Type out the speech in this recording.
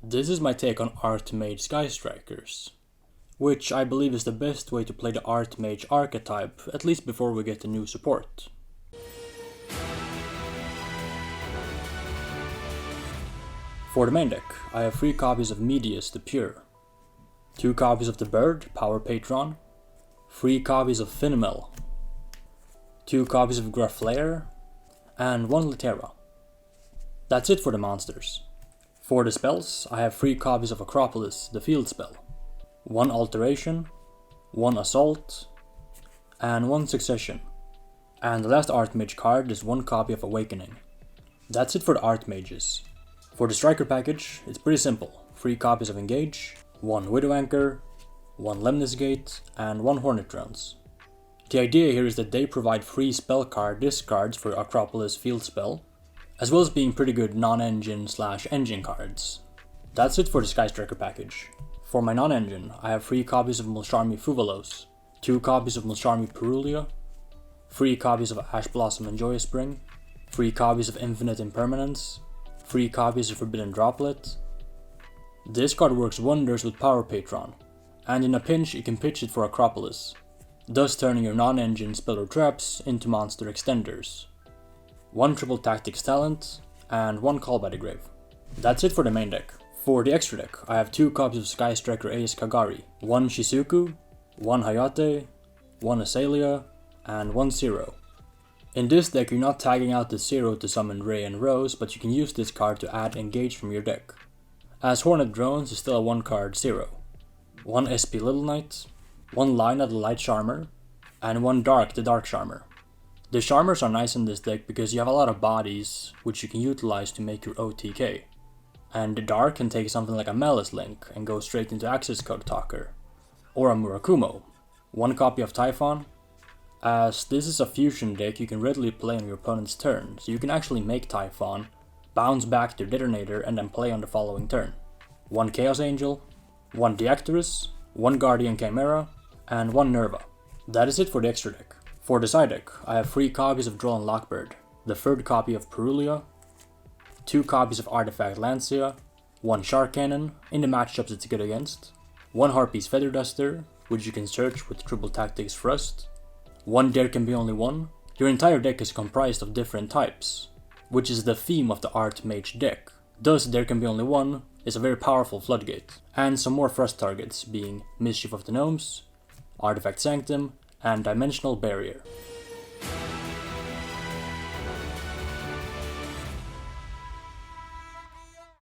This is my take on Artmage Sky Strikers, which I believe is the best way to play the Artmage archetype, at least before we get the new support. For the main deck, I have 3 copies of Medius the Pure, 2 copies of the Bird, Power Patron, 3 copies of Finimel, 2 copies of Graflair, and 1 Litera. That's it for the monsters. For the spells, I have 3 copies of Acropolis, the field spell, 1 Alteration, 1 Assault, and 1 Succession. And the last Artmage card is 1 copy of Awakening. That's it for the Artmages. For the Striker package, it's pretty simple. 3 copies of Engage, 1 Widow Anchor, 1 Lemnis Gate, and 1 Hornet Drones. The idea here is that they provide free spell card discards for Acropolis field spell, as well as being pretty good non-engine/engine cards. That's it for the Sky Striker package. For my non-engine, I have 3 copies of Mulcharmy Fuvalos, 2 copies of Mulcharmy Perulia, 3 copies of Ash Blossom and Joyous Spring, 3 copies of Infinite Impermanence, 3 copies of Forbidden Droplet. This card works wonders with Power Patron, and in a pinch you can pitch it for Acropolis, thus turning your non-engine spell or traps into monster extenders. 1 Triple Tactics Talent, and 1 Call by the Grave. That's it for the main deck. For the extra deck, I have 2 copies of Sky Striker Ace Kagari, 1 Shizuku, 1 Hayate, 1 Azalea, and 1 Zero. In this deck you're not tagging out the Zero to summon Ray and Rose, but you can use this card to add Engage from your deck, as Hornet Drones is still a 1 card Zero. 1 SP Little Knight, 1 Lina the Light Charmer, and 1 Dark the Dark Charmer. The Charmers are nice in this deck because you have a lot of bodies which you can utilize to make your OTK. And the Dark can take something like a Malice Link and go straight into Access Code Talker, or a Murakumo. 1 copy of Typhon, as this is a fusion deck you can readily play on your opponent's turn, so you can actually make Typhon, bounce back to Detonator, and then play on the following turn. 1 Chaos Angel, 1 Deactorus, 1 Guardian Chimera, and 1 Nerva. That is it for the extra deck. For the side deck, I have 3 copies of Droll and Lockbird, the 3rd copy of Perulia, 2 copies of Artifact Lancia, 1 Shark Cannon, in the matchups it's good against, 1 Harpy's Feather Duster, which you can search with Triple Tactics Thrust, 1 There Can Be Only One. Your entire deck is comprised of different types, which is the theme of the Artmage deck. Thus, There Can Be Only One is a very powerful floodgate, and some more thrust targets being Mischief of the Gnomes, Artifact Sanctum, and Dimensional Barrier.